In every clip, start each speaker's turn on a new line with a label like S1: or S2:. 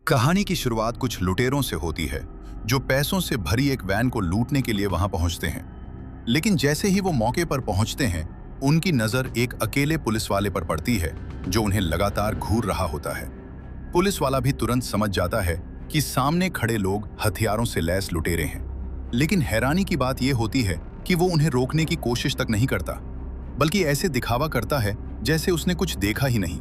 S1: कहानी की शुरुआत कुछ लुटेरों से होती है जो पैसों से भरी एक वैन को लूटने के लिए वहां पहुंचते हैं। लेकिन जैसे ही वो मौके पर पहुंचते हैं, उनकी नजर एक अकेले पुलिस वाले पर पड़ती है जो उन्हें लगातार घूर रहा होता है। पुलिस वाला भी तुरंत समझ जाता है कि सामने खड़े लोग हथियारों से लैस लुटेरे हैं। लेकिन हैरानी की बात यह होती है कि वो उन्हें रोकने की कोशिश तक नहीं करता, बल्कि ऐसे दिखावा करता है जैसे उसने कुछ देखा ही नहीं।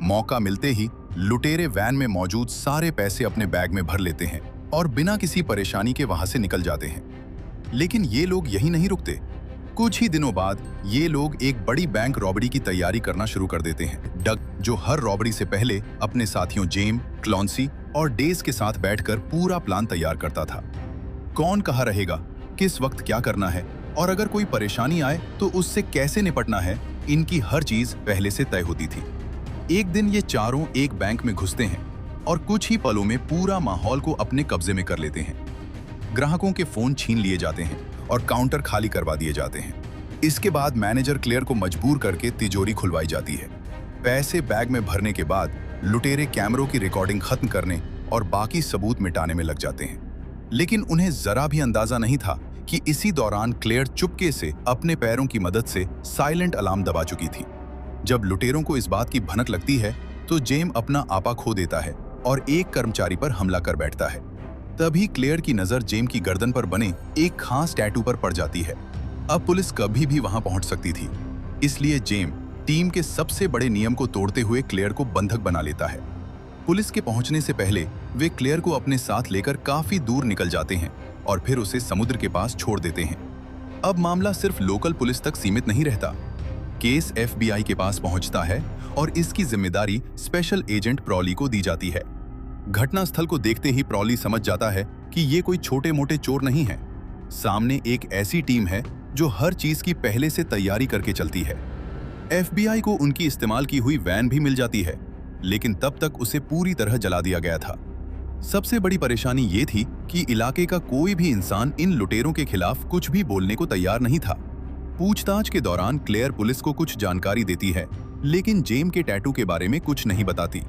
S1: मौका मिलते ही लुटेरे वैन में मौजूद सारे पैसे अपने बैग में भर लेते हैं और बिना किसी परेशानी के वहां से निकल जाते हैं। लेकिन ये लोग यहीं नहीं रुकते। कुछ ही दिनों बाद ये लोग एक बड़ी बैंक रॉबरी की तैयारी करना शुरू कर देते हैं। डग, जो हर रॉबरी से पहले अपने साथियों जेम, क्लॉन्सी और डेज के साथ बैठकर पूरा प्लान तैयार करता था। कौन कहाँ रहेगा, किस वक्त क्या करना है और अगर कोई परेशानी आए तो उससे कैसे निपटना है, इनकी हर चीज पहले से तय होती थी। एक दिन ये चारों एक बैंक में घुसते हैं और कुछ ही पलों में पूरा माहौल को अपने कब्जे में कर लेते हैं। ग्राहकों के फोन छीन लिए जाते हैं और काउंटर खाली करवा दिए जाते हैं। इसके बाद मैनेजर क्लेयर को मजबूर करके तिजोरी खुलवाई जाती है। पैसे बैग में भरने के बाद लुटेरे कैमरों की रिकॉर्डिंग खत्म करने और बाकी सबूत मिटाने में लग जाते हैं। लेकिन उन्हें जरा भी अंदाजा नहीं था कि इसी दौरान क्लेयर चुपके से अपने पैरों की मदद से साइलेंट अलार्म दबा चुकी थी। जब लुटेरों को इस बात की भनक लगती है तो जेम अपना आपा खो देता है और एक कर्मचारी पर हमला कर बैठता है। तभी क्लेयर की नजर जेम की गर्दन पर बने एक खास टैटू पर पड़ जाती है। अब पुलिस कभी भी वहां पहुंच सकती थी, इसलिए जेम टीम के सबसे बड़े नियम को तोड़ते हुए क्लेयर को बंधक बना लेता है। पुलिस के पहुंचने से पहले वे क्लेयर को अपने साथ लेकर काफी दूर निकल जाते हैं और फिर उसे समुद्र के पास छोड़ देते हैं। अब मामला सिर्फ लोकल पुलिस तक सीमित नहीं रहता। केस FBI के पास पहुंचता है और इसकी जिम्मेदारी स्पेशल एजेंट प्रॉली को दी जाती है। घटनास्थल को देखते ही प्रॉली समझ जाता है कि ये कोई छोटे मोटे चोर नहीं है। सामने एक ऐसी टीम है जो हर चीज की पहले से तैयारी करके चलती है। FBI को उनकी इस्तेमाल की हुई वैन भी मिल जाती है, लेकिन तब तक उसे पूरी तरह जला दिया गया था। सबसे बड़ी परेशानी ये थी कि इलाके का कोई भी इंसान इन लुटेरों के खिलाफ कुछ भी बोलने को तैयार नहीं था। पूछताछ के दौरान क्लेयर पुलिस को कुछ जानकारी देती है, लेकिन जेम के टैटू के बारे में कुछ नहीं बताती।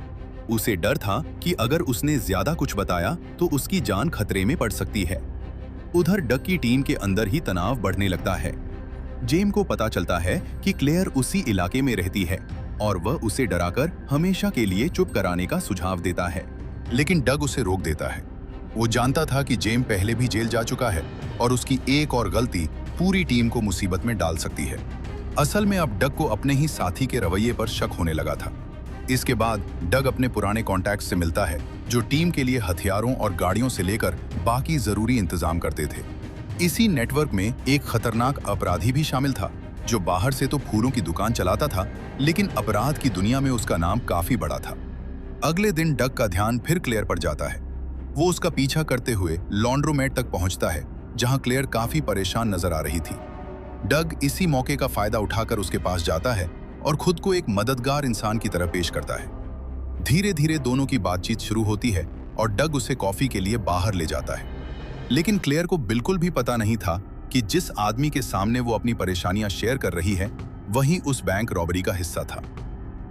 S1: उसे डर था कि अगर उसने ज्यादा कुछ बताया तो उसकी जान खतरे में पड़ सकती है। उधर डग की टीम के अंदर ही तनाव बढ़ने लगता है। जेम को पता चलता है कि क्लेयर उसी इलाके में रहती है और वह उसे डराकर हमेशा के लिए चुप कराने का सुझाव देता है, लेकिन डग उसे रोक देता है। वो जानता था कि जेम पहले भी जेल जा चुका है और उसकी एक और गलती पूरी टीम को मुसीबत में डाल सकती है। असल में अब डग को अपने ही साथी के रवैये पर शक होने लगा था। इसके बाद डग अपने पुराने कॉन्टैक्ट से मिलता है जो टीम के लिए हथियारों और गाड़ियों से लेकर बाकी जरूरी इंतजाम करते थे। इसी नेटवर्क में एक खतरनाक अपराधी भी शामिल था जो बाहर से तो फूलों की दुकान चलाता था, लेकिन अपराध की दुनिया में उसका नाम काफी बड़ा था। अगले दिन डग का ध्यान फिर क्लेयर पर जाता है। वो उसका पीछा करते हुए लॉन्ड्रोमेट तक पहुंचता है जहां क्लेयर काफी परेशान नजर आ रही थी। डग इसी मौके का फायदा उठाकर उसके पास जाता है और खुद को एक मददगार इंसान की तरह पेश करता है। धीरे धीरे दोनों की बातचीत शुरू होती है और डग उसे कॉफी के लिए बाहर ले जाता है। लेकिन क्लेयर को बिल्कुल भी पता नहीं था कि जिस आदमी के सामने वो अपनी परेशानियां शेयर कर रही है वही उस बैंक रॉबरी का हिस्सा था।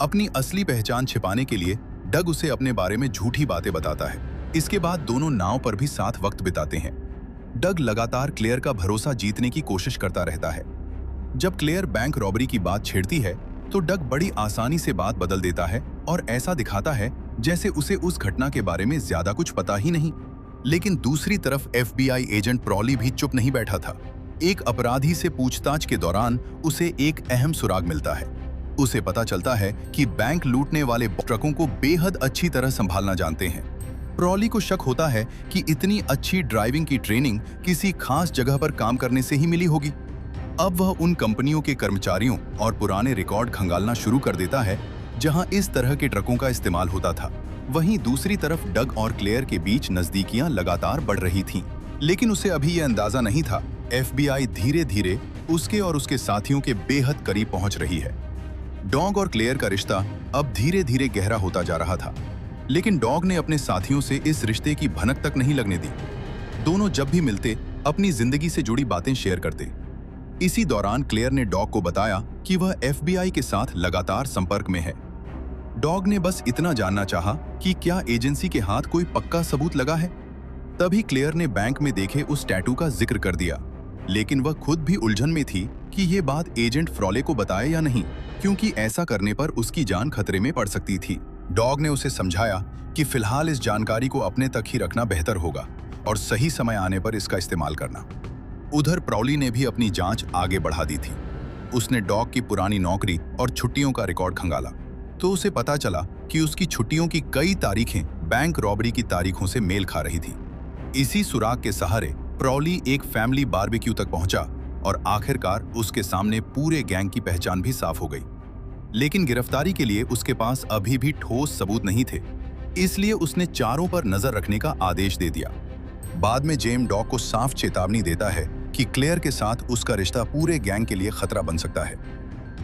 S1: अपनी असली पहचान छिपाने के लिए डग उसे अपने बारे में झूठी बातें बताता है। इसके बाद दोनों नाव पर भी साथ वक्त बिताते हैं। डग लगातार क्लेयर का भरोसा जीतने की कोशिश करता रहता है। जब क्लेयर बैंक रॉबरी की बात छेड़ती है तो डग बड़ी आसानी से बात बदल देता है और ऐसा दिखाता है जैसे उसे उस घटना के बारे में ज्यादा कुछ पता ही नहीं। लेकिन दूसरी तरफ FBI एजेंट प्रॉली भी चुप नहीं बैठा था। एक अपराधी से पूछताछ के दौरान उसे एक अहम सुराग मिलता है। उसे पता चलता है कि बैंक लूटने वाले ट्रकों को बेहद अच्छी तरह संभालना जानते हैं। प्रॉली को शक होता है कि इतनी अच्छी ड्राइविंग की ट्रेनिंग किसी खास जगह पर काम करने से ही मिली होगी। अब वह उन कंपनियों के कर्मचारियों और पुराने रिकॉर्ड खंगालना शुरू कर देता है जहां इस तरह के ट्रकों का इस्तेमाल होता था। वहीं दूसरी तरफ डग और क्लेयर के बीच नजदीकियां लगातार बढ़ रही थीं, लेकिन उसे अभी यह अंदाजा नहीं था FBI धीरे धीरे उसके और उसके साथियों के बेहद करीब पहुंच रही है। डॉग और क्लेयर का रिश्ता अब धीरे धीरे गहरा होता जा रहा था, लेकिन डॉग ने अपने साथियों से इस रिश्ते की भनक तक नहीं लगने दी। दोनों जब भी मिलते अपनी जिंदगी से जुड़ी बातें शेयर करते। इसी दौरान क्लेयर ने डॉग को बताया कि वह FBI के साथ लगातार संपर्क में है। डॉग ने बस इतना जानना चाहा कि क्या एजेंसी के हाथ कोई पक्का सबूत लगा है। तभी क्लेयर ने बैंक में देखे उस टैटू का जिक्र कर दिया, लेकिन वह खुद भी उलझन में थी कि ये बात एजेंट फ्रॉले को बताए या नहीं, क्योंकि ऐसा करने पर उसकी जान खतरे में पड़ सकती थी। डॉग ने उसे समझाया कि फिलहाल इस जानकारी को अपने तक ही रखना बेहतर होगा और सही समय आने पर इसका इस्तेमाल करना। उधर प्रॉली ने भी अपनी जांच आगे बढ़ा दी थी। उसने डॉग की पुरानी नौकरी और छुट्टियों का रिकॉर्ड खंगाला, तो उसे पता चला कि उसकी छुट्टियों की कई तारीखें बैंक रॉबरी की तारीखों से मेल खा रही थी। इसी सुराग के सहारे प्रॉली एक फैमिली बारबेक्यू तक पहुंचा और आखिरकार उसके सामने पूरे गैंग की पहचान भी साफ हो गई। लेकिन गिरफ्तारी के लिए उसके पास अभी भी ठोस सबूत नहीं थे, इसलिए उसने चारों पर नजर रखने का आदेश दे दिया। बाद में जेम डॉग को साफ चेतावनी देता है कि क्लेयर के साथ उसका रिश्ता पूरे गैंग के लिए खतरा बन सकता है।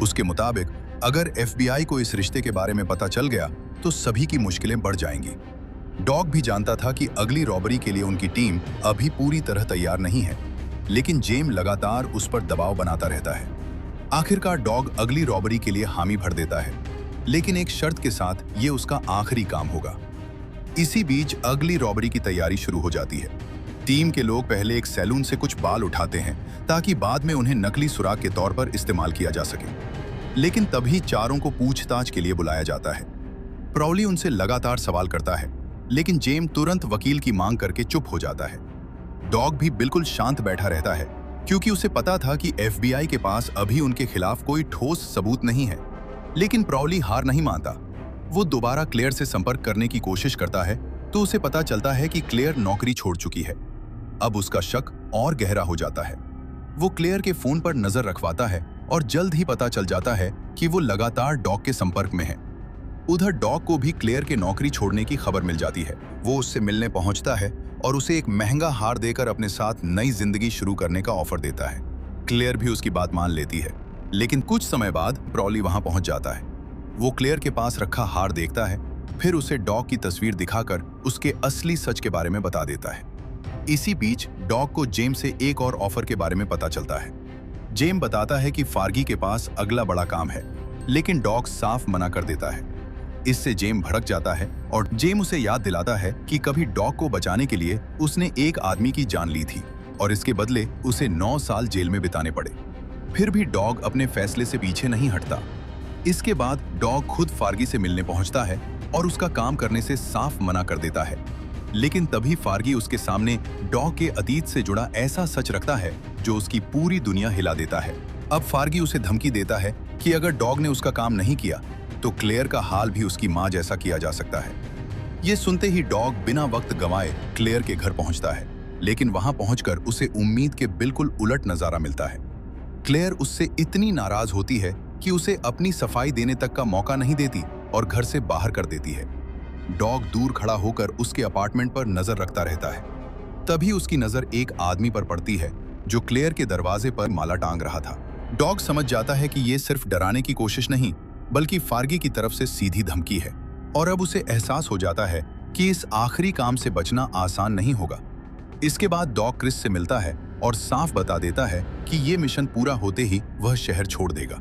S1: उसके मुताबिक अगर एफबीआई को इस रिश्ते के बारे में पता चल गया तो सभी की मुश्किलें बढ़ जाएंगी। डॉग भी जानता था कि अगली रॉबरी के लिए उनकी टीम अभी पूरी तरह तैयार नहीं है, लेकिन जेम लगातार उस पर दबाव बनाता रहता है। आखिरकार डॉग अगली रॉबरी के लिए हामी भर देता है, लेकिन एक शर्त के साथ ये उसका आखिरी काम होगा। इसी बीच अगली रॉबरी की तैयारी शुरू हो जाती है। टीम के लोग पहले एक सैलून से कुछ बाल उठाते हैं ताकि बाद में उन्हें नकली सुराग के तौर पर इस्तेमाल किया जा सके। लेकिन तभी चारों को पूछताछ के लिए बुलाया जाता है। प्रॉली उनसे लगातार सवाल करता है, लेकिन जेम तुरंत वकील की मांग करके चुप हो जाता है। डॉग भी बिल्कुल शांत बैठा रहता है, क्योंकि उसे पता था कि एफबीआई के पास अभी उनके खिलाफ कोई ठोस सबूत नहीं है। लेकिन प्रॉली हार नहीं मानता। वो दोबारा क्लेयर से संपर्क करने की कोशिश करता है तो उसे पता चलता है कि क्लेयर नौकरी छोड़ चुकी है। अब उसका शक और गहरा हो जाता है। वो क्लेयर के फोन पर नजर रखवाता है और जल्द ही पता चल जाता है कि वो लगातार डॉग के संपर्क में है। उधर डॉग को भी क्लेयर के नौकरी छोड़ने की खबर मिल जाती है। वो उससे मिलने पहुंचता है और उसे एक महंगा हार देकर अपने साथ नई जिंदगी शुरू करने का ऑफर देता है। क्लेयर भी उसकी बात मान लेती है, लेकिन कुछ समय बाद प्रॉली वहां पहुंच जाता है। वो क्लेयर के पास रखा हार देखता है, फिर उसे डॉग की तस्वीर दिखाकर उसके असली सच के बारे में बता देता है। इसी बीच डॉग को जेम से एक और ऑफर के बारे में पता चलता है। जेम बताता है कि फार्गी के पास अगला बड़ा काम है, लेकिन डॉग साफ मना कर देता है। इससे जेम भड़क जाता है और जेम उसे याद दिलाता है कि कभी डॉग को बचाने के लिए उसने एक आदमी की जान ली थी और इसके बदले उसे 9 साल जेल में बिताने पड़े। फिर भी डॉग अपने फैसले से पीछे नहीं हटता। इसके बाद डॉग खुद फार्गी से मिलने पहुंचता है और उसका काम करने से साफ मना कर देता है। लेकिन तभी फार्गी उसके सामने डॉग के अतीत से जुड़ा ऐसा सच रखता है जो उसकी पूरी दुनिया हिला देता है। अब फार्गी उसे धमकी देता है कि अगर डॉग ने उसका काम नहीं किया तो क्लेयर का हाल भी उसकी मां जैसा किया जा सकता है। ये सुनते ही डॉग बिना वक्त गंवाए क्लेयर के घर पहुंचता है, लेकिन वहां पहुंचकर उसे उम्मीद के बिल्कुल उलट नजारा मिलता है। क्लेयर उससे इतनी नाराज होती है कि उसे अपनी सफाई देने तक का मौका नहीं देती और घर से बाहर कर देती है। डॉग दूर खड़ा होकर उसके अपार्टमेंट पर नजर रखता रहता है। तभी उसकी नजर एक आदमी पर पड़ती है जो क्लेयर के दरवाजे पर माला टांग रहा था। डॉग समझ जाता है कि ये सिर्फ डराने की कोशिश नहीं, बल्कि फार्गी की तरफ से सीधी धमकी है और अब उसे एहसास हो जाता है कि इस आखिरी काम से बचना आसान नहीं होगा। इसके बाद डॉग क्रिस से मिलता है और साफ बता देता है कि ये मिशन पूरा होते ही वह शहर छोड़ देगा।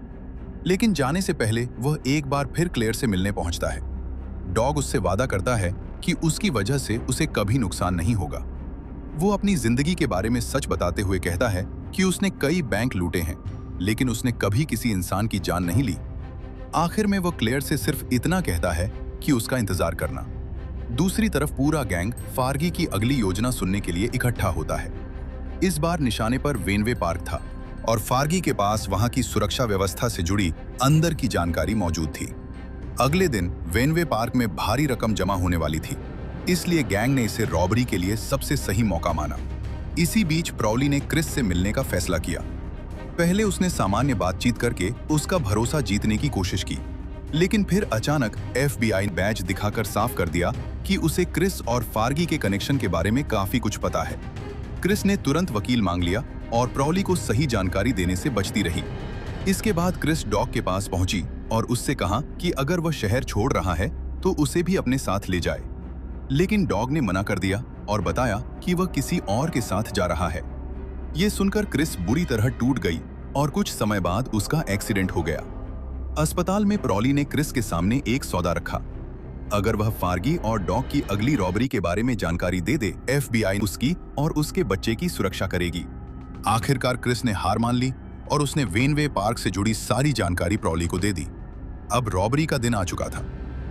S1: लेकिन जाने से पहले वह एक बार फिर क्लेयर से मिलने पहुंचता है। डॉग उससे वादा करता है कि उसकी वजह से उसे कभी नुकसान नहीं होगा। वो अपनी जिंदगी के बारे में सच बताते हुए कहता है कि उसने कई बैंक लूटे हैं, लेकिन उसने कभी किसी इंसान की जान नहीं ली। आखिर में वो क्लेयर से सिर्फ इतना कहता है कि उसका इंतजार करना। दूसरी तरफ पूरा गैंग फार्गी की अगली योजना सुनने के लिए इकट्ठा होता है। इस बार निशाने पर वेनवे पार्क था और फार्गी के पास वहां की सुरक्षा व्यवस्था से जुड़ी अंदर की जानकारी मौजूद थी। अगले दिन वेनवे पार्क में भारी रकम जमा होने वाली थी, इसलिए गैंग ने इसे रॉबरी के लिए सबसे सही मौका माना। इसी बीच प्रॉली ने क्रिस से मिलने का फैसला किया। पहले उसने सामान्य बातचीत करके उसका भरोसा जीतने की कोशिश की, लेकिन फिर अचानक एफबीआई बैज दिखाकर साफ कर दिया कि उसे क्रिस और फार्गी के कनेक्शन के बारे में काफी कुछ पता है। क्रिस ने तुरंत वकील मांग लिया और प्रॉली को सही जानकारी देने से बचती रही। इसके बाद क्रिस डॉग के पास पहुंची और उससे कहा कि अगर वह शहर छोड़ रहा है तो उसे भी अपने साथ ले जाए। लेकिन डॉग ने मना कर दिया और बताया कि वह किसी और के साथ जा रहा है। ये सुनकर क्रिस बुरी तरह टूट गई और कुछ समय बाद उसका एक्सीडेंट हो गया। अस्पताल में प्रॉली ने क्रिस के सामने एक सौदा रखा। अगर वह फार्गी और डॉग की अगली रॉबरी के बारे में जानकारी दे दे, FBI उसकी और उसके बच्चे की सुरक्षा करेगी। आखिरकार क्रिस ने हार मान ली और उसने वेनवे पार्क से जुड़ी सारी जानकारी प्रॉली को दे दी। अब रॉबरी का दिन आ चुका था।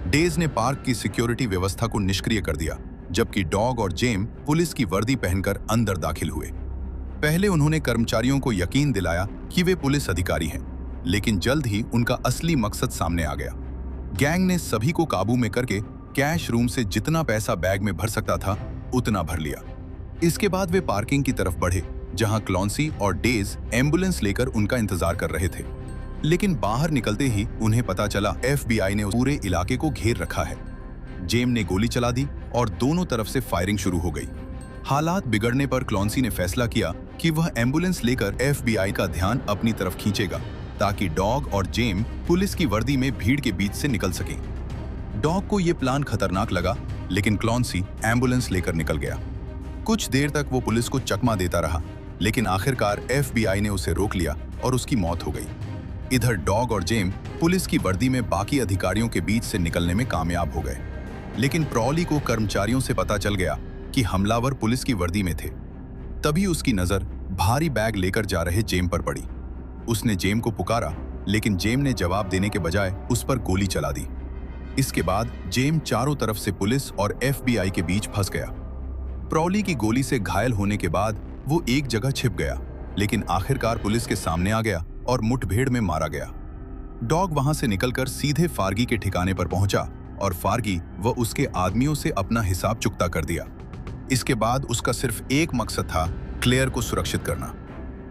S1: डेज ने पार्क की सिक्योरिटी व्यवस्था को निष्क्रिय कर दिया, जबकि डॉग और जेम पुलिस की वर्दी पहनकर अंदर दाखिल हुए। पहले उन्होंने कर्मचारियों को यकीन दिलाया कि वे पुलिस अधिकारी हैं, लेकिन जल्द ही उनका असली मकसद सामने आ गया। गैंग ने सभी को काबू में करके कैश रूम से जितना पैसा बैग में भर सकता था उतना भर लिया। इसके बाद वे पार्किंग की तरफ बढ़े, जहां क्लॉन्सी और डेज एम्बुलेंस लेकर उनका इंतजार कर रहे थे। लेकिन बाहर निकलते ही उन्हें पता चला FBI ने पूरे इलाके को घेर रखा है। जेम ने गोली चला दी और दोनों तरफ से फायरिंग शुरू हो गई। हालात बिगड़ने पर क्लॉन्सी ने फैसला किया कि वह एम्बुलेंस लेकर FBI का ध्यान अपनी तरफ खींचेगा, ताकि डॉग और जेम पुलिस की वर्दी में भीड़ के बीच से निकल सकें। डॉग को यह प्लान खतरनाक लगा, लेकिन क्लॉन्सी एम्बुलेंस लेकर निकल गया। कुछ देर तक वो पुलिस को चकमा देता रहा, लेकिन आखिरकार FBI ने उसे रोक लिया और उसकी मौत हो गई। इधर डॉग और जेम पुलिस की वर्दी में बाकी अधिकारियों के बीच से निकलने में कामयाब हो गए। लेकिन प्रॉली को कर्मचारियों से पता चल गया कि हमलावर पुलिस की वर्दी में थे। तभी उसकी नजर भारी बैग लेकर जा रहे जेम पर पड़ी। उसने जेम को पुकारा, लेकिन जेम ने जवाब देने के बजाय उस पर गोली चला दी। इसके बाद जेम चारों तरफ से पुलिस और FBI के बीच फंस गया। प्रॉली की गोली से घायल होने के बाद वो एक जगह छिप गया, लेकिन आखिरकार पुलिस के सामने आ गया और मुठभेड़ में मारा गया। डॉग वहां से निकलकर सीधे फार्गी के ठिकाने पर पहुंचा और फार्गी व उसके आदमियों से अपना हिसाब चुकता कर दिया। इसके बाद उसका सिर्फ एक मकसद था, क्लेयर को सुरक्षित करना।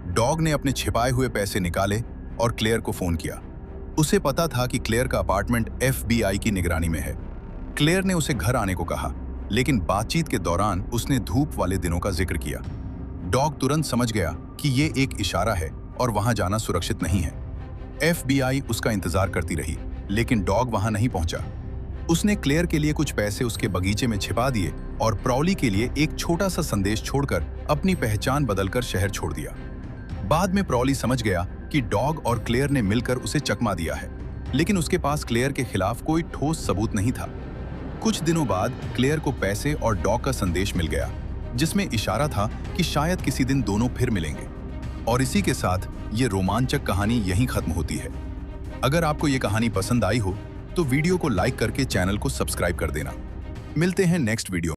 S1: डॉग ने अपने छिपाए हुए पैसे निकाले और क्लेयर को फोन किया। उसे पता था कि क्लेयर का अपार्टमेंट FBI की निगरानी में है। क्लेयर ने उसे घर आने को कहा, लेकिन बातचीत के दौरान उसने धूप वाले दिनों का जिक्र किया। डॉग तुरंत समझ गया कि ये एक इशारा है और वहां जाना सुरक्षित नहीं है। FBI उसका इंतजार करती रही, लेकिन डॉग वहां नहीं पहुंचा। उसने क्लेयर के लिए कुछ पैसे उसके बगीचे में छिपा दिए और प्रॉली के लिए एक छोटा सा संदेश छोड़कर अपनी पहचान बदलकर शहर छोड़ दिया। बाद में प्रॉली समझ गया कि डॉग और क्लेयर ने मिलकर उसे चकमा दिया है, लेकिन उसके पास क्लेयर के खिलाफ कोई ठोस सबूत नहीं था। कुछ दिनों बाद क्लेयर को पैसे और डॉग का संदेश मिल गया, जिसमें इशारा था कि शायद किसी दिन दोनों फिर मिलेंगे। और इसी के साथ ये रोमांचक कहानी यहीं खत्म होती है। अगर आपको ये कहानी पसंद आई हो तो वीडियो को लाइक करके चैनल को सब्सक्राइब कर देना। मिलते हैं नेक्स्ट वीडियो।